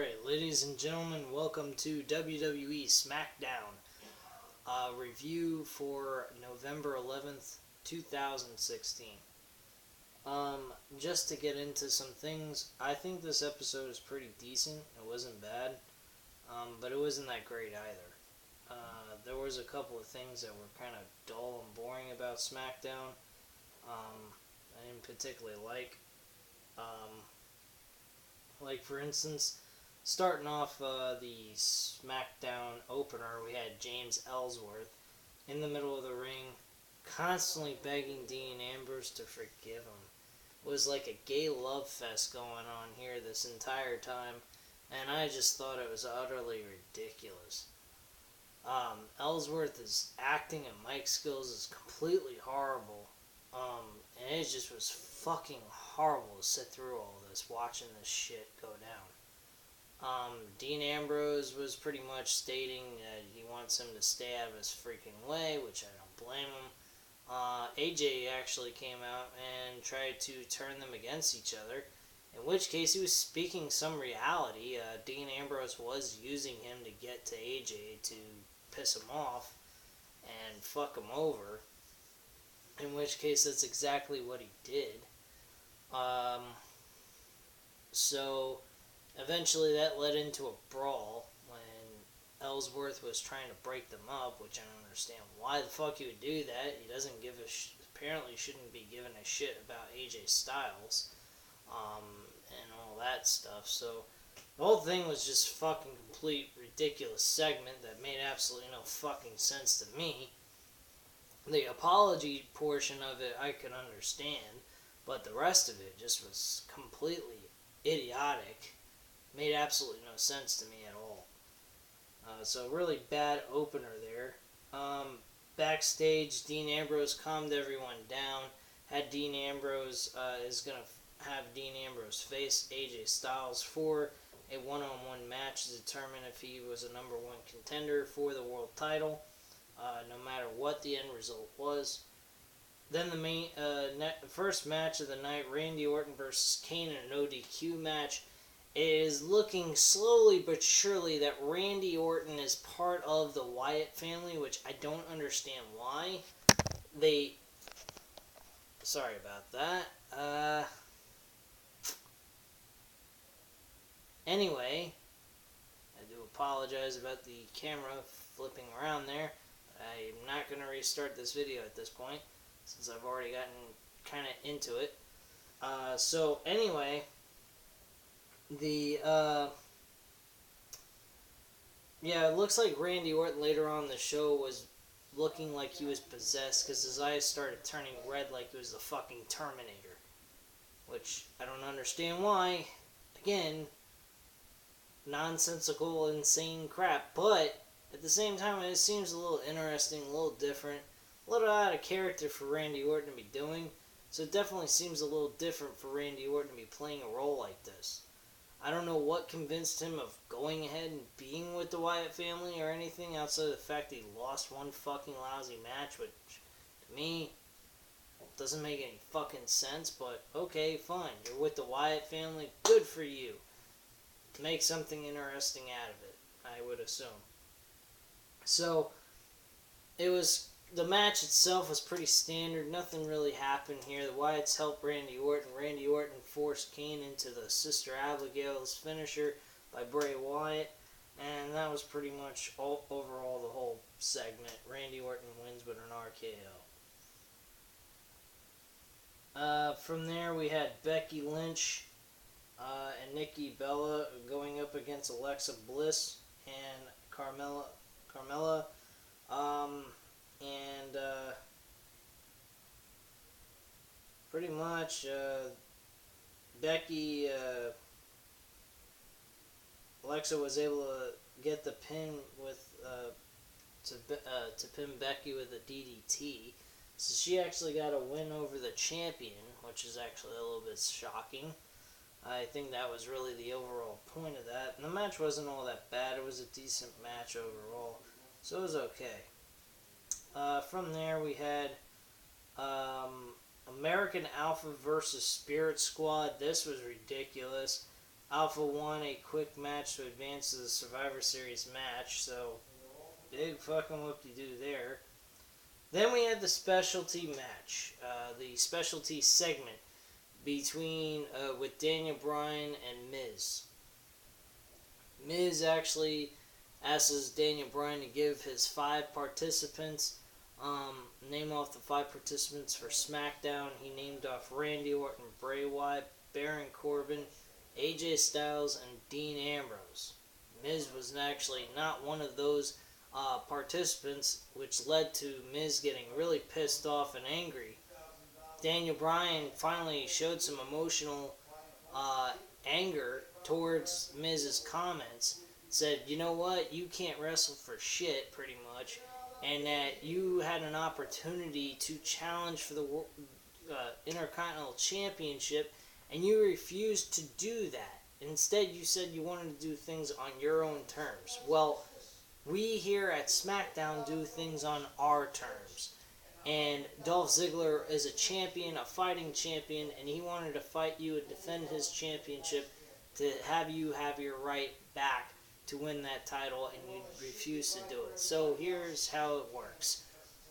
Alright, ladies and gentlemen, welcome to WWE Smackdown. Review for November 11th, 2016. Just to get into some things, I think this episode is pretty decent. It wasn't bad, but it wasn't that great either. There was a couple of things that were kind of dull and boring about Smackdown. I didn't particularly like. Like, for instance, starting off the SmackDown opener, we had James Ellsworth in the middle of the ring, constantly begging Dean Ambrose to forgive him. It was like a gay love fest going on here this entire time, and I just thought it was utterly ridiculous. Ellsworth's acting and mic skills is completely horrible, and it just was fucking horrible to sit through all this, watching this shit go down. Dean Ambrose was pretty much stating that he wants him to stay out of his freaking way, which I don't blame him. AJ actually came out and tried to turn them against each other, in which case he was speaking some reality. Dean Ambrose was using him to get to AJ to piss him off and fuck him over, in which case that's exactly what he did. So eventually that led into a brawl when Ellsworth was trying to break them up, which I don't understand why the fuck he would do that. He doesn't give a apparently shouldn't be giving a shit about AJ Styles, and all that stuff. So the whole thing was just fucking complete ridiculous segment that made absolutely no fucking sense to me. The apology portion of it I could understand, but the rest of it just was completely idiotic. Made absolutely no sense to me at all. So really bad opener there. Backstage, Dean Ambrose calmed everyone down. Had Dean Ambrose is going to have Dean Ambrose face AJ Styles for a one-on-one match to determine if he was a number one contender for the world title, no matter what the end result was. Then the main first match of the night, Randy Orton versus Kane in an ODQ match. It is looking slowly but surely that Randy Orton is part of the Wyatt family, which I don't understand why. Sorry about that. Anyway, I do apologize about the camera flipping around there. I'm not going to restart this video at this point, since I've already gotten kind of into it. So anyway, it looks like Randy Orton later on in the show was looking like he was possessed, because his eyes started turning red like he was the fucking Terminator, which I don't understand why. Again, nonsensical, insane crap, but at the same time it seems a little interesting, a little different, a little out of character for Randy Orton to be doing. So it definitely seems a little different for Randy Orton to be playing a role like this. I don't know what convinced him of going ahead and being with the Wyatt family or anything outside of the fact that he lost one fucking lousy match, which to me doesn't make any fucking sense, but okay, fine. You're with the Wyatt family, good for you. Make something interesting out of it, I would assume. So, the match itself was pretty standard. Nothing really happened here. The Wyatts helped Randy Orton. Randy Orton forced Kane into the Sister Abigail's finisher by Bray Wyatt. And that was pretty much overall the whole segment. Randy Orton wins with an RKO. From there, we had Becky Lynch and Nikki Bella going up against Alexa Bliss and Carmella. Pretty much, Alexa was able to get the pin to pin Becky with a DDT. So she actually got a win over the champion, which is actually a little bit shocking. I think that was really the overall point of that. And the match wasn't all that bad. It was a decent match overall. So it was okay. From there we had American Alpha versus Spirit Squad. This was ridiculous. Alpha won a quick match to advance to the Survivor Series match, so big fucking whoop-de-doo there. Then we had the specialty match, the specialty segment between with Daniel Bryan and Miz. Miz actually asks Daniel Bryan to give his 5 participants, name off the 5 participants for Smackdown. He named off Randy Orton, Bray Wyatt, Baron Corbin, AJ Styles, and Dean Ambrose. Miz was actually not one of those participants, which led to Miz getting really pissed off and angry. Daniel Bryan finally showed some emotional anger towards Miz's comments. Said, you know what, you can't wrestle for shit, pretty much, and that you had an opportunity to challenge for the Intercontinental Championship, and you refused to do that. Instead, you said you wanted to do things on your own terms. Well, we here at Smackdown do things on our terms. And Dolph Ziggler is a champion, a fighting champion, and he wanted to fight you and defend his championship to have you have your right back to win that title, and you refuse to do it. So here's how it works.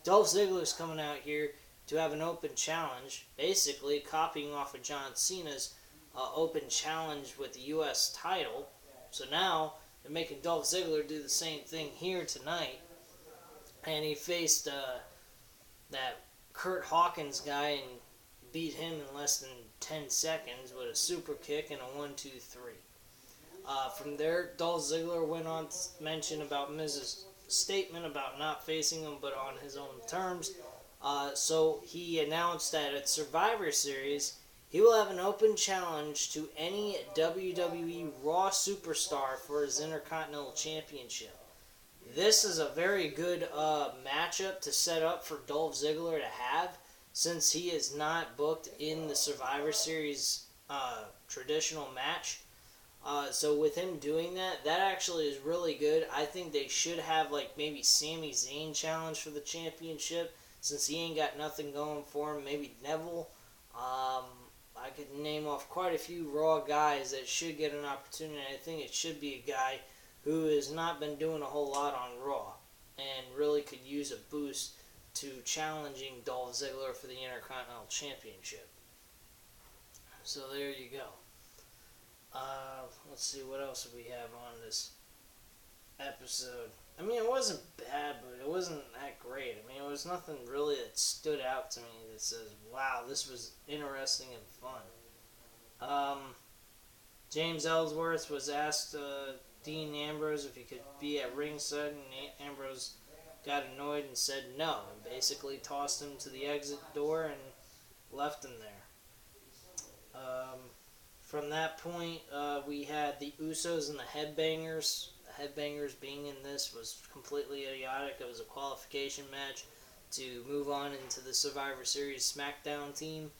Dolph Ziggler's coming out here to have an open challenge, basically copying off of John Cena's open challenge with the U.S. title. So now they're making Dolph Ziggler do the same thing here tonight. And he faced that Kurt Hawkins guy and beat him in less than 10 seconds with a super kick and a 1-2-3. From there, Dolph Ziggler went on to mention about Miz's statement about not facing him but on his own terms. So he announced that at Survivor Series, he will have an open challenge to any WWE Raw superstar for his Intercontinental Championship. This is a very good matchup to set up for Dolph Ziggler to have, since he is not booked in the Survivor Series traditional match. So with him doing that, that actually is really good. I think they should have like maybe Sami Zayn challenge for the championship, since he ain't got nothing going for him. Maybe Neville. I could name off quite a few Raw guys that should get an opportunity. I think it should be a guy who has not been doing a whole lot on Raw and really could use a boost to challenging Dolph Ziggler for the Intercontinental Championship. So there you go. Let's see, what else do we have on this episode? I mean, it wasn't bad, but it wasn't that great. I mean, it was nothing really that stood out to me that says, wow, this was interesting and fun. James Ellsworth was asked Dean Ambrose if he could be at ringside, and Ambrose got annoyed and said no, and basically tossed him to the exit door and left him there. From that point, we had the Usos and the Headbangers. The Headbangers being in this was completely idiotic. It was a qualification match to move on into the Survivor Series Smackdown team,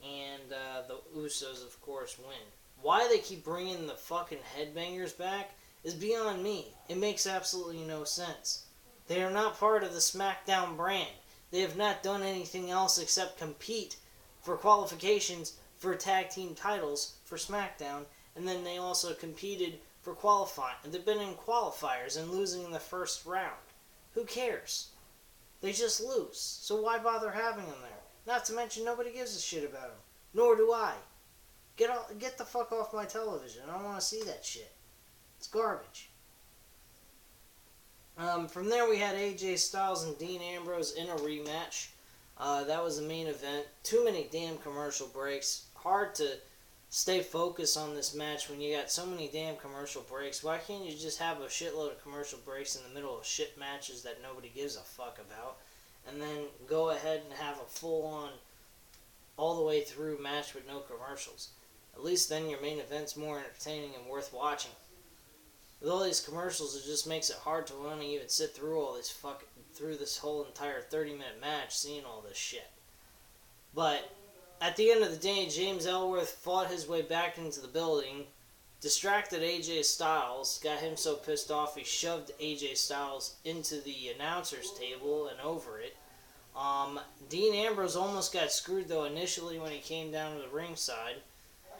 and the Usos, of course, win. Why they keep bringing the fucking Headbangers back is beyond me. It makes absolutely no sense. They are not part of the Smackdown brand. They have not done anything else except compete for qualifications for tag team titles for SmackDown, and then they also competed for qualifying. They've been in qualifiers and losing in the first round. Who cares? They just lose. So why bother having them there? Not to mention nobody gives a shit about them. Nor do I. Get the fuck off my television. I don't want to see that shit. It's garbage. From there we had AJ Styles and Dean Ambrose in a rematch. That was the main event. Too many damn commercial breaks. Hard to stay focused on this match when you got so many damn commercial breaks. Why can't you just have a shitload of commercial breaks in the middle of shit matches that nobody gives a fuck about, and then go ahead and have a full-on, all the way through match with no commercials? At least then your main event's more entertaining and worth watching. With all these commercials, it just makes it hard to want to even sit through all this through this whole entire 30-minute match, seeing all this shit. But at the end of the day, James Ellsworth fought his way back into the building, distracted AJ Styles, got him so pissed off he shoved AJ Styles into the announcer's table and over it. Dean Ambrose almost got screwed though initially when he came down to the ringside,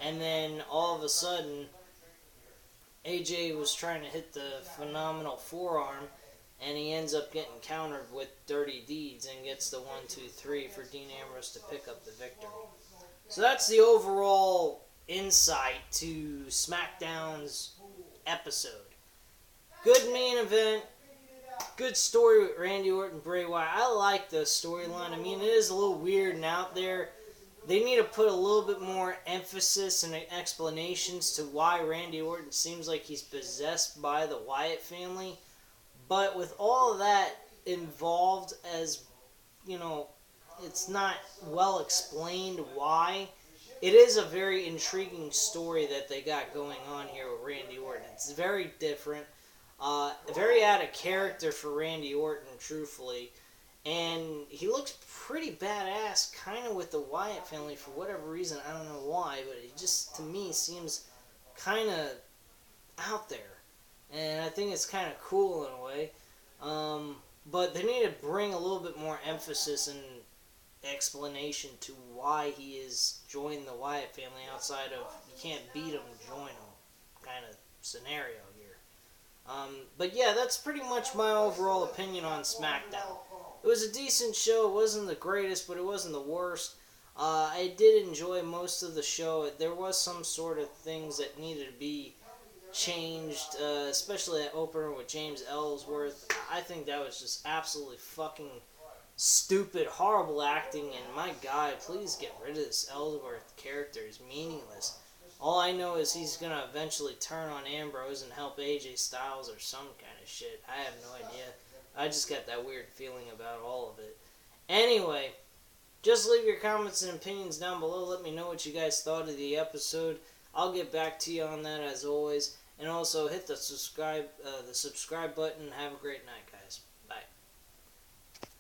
and then all of a sudden AJ was trying to hit the phenomenal forearm, and he ends up getting countered with dirty deeds and gets the 1-2-3 for Dean Ambrose to pick up the victory. So that's the overall insight to SmackDown's episode. Good main event. Good story with Randy Orton and Bray Wyatt. I like the storyline. I mean, it is a little weird and out there. They need to put a little bit more emphasis and explanations to why Randy Orton seems like he's possessed by the Wyatt family. But with all of that involved, as, you know, it's not well explained why. It is a very intriguing story that they got going on here with Randy Orton. It's very different. Very out of character for Randy Orton, truthfully. And he looks pretty badass, kind of with the Wyatt family for whatever reason. I don't know why, but it just, to me, seems kind of out there. And I think it's kind of cool in a way. But they need to bring a little bit more emphasis and explanation to why he is joined the Wyatt family outside of you can't beat him, join him kind of scenario here. But yeah, that's pretty much my overall opinion on SmackDown. It was a decent show. It wasn't the greatest, but it wasn't the worst. I did enjoy most of the show. There was some sort of things that needed to be changed, especially that opener with James Ellsworth. I think that was just absolutely fucking stupid, horrible acting, and my God, please get rid of this Ellsworth character. He's meaningless. All I know is he's going to eventually turn on Ambrose and help AJ Styles or some kind of shit. I have no idea. I just got that weird feeling about all of it. Anyway, just leave your comments and opinions down below. Let me know what you guys thought of the episode. I'll get back to you on that as always. And also hit the subscribe button. Have a great night, guys.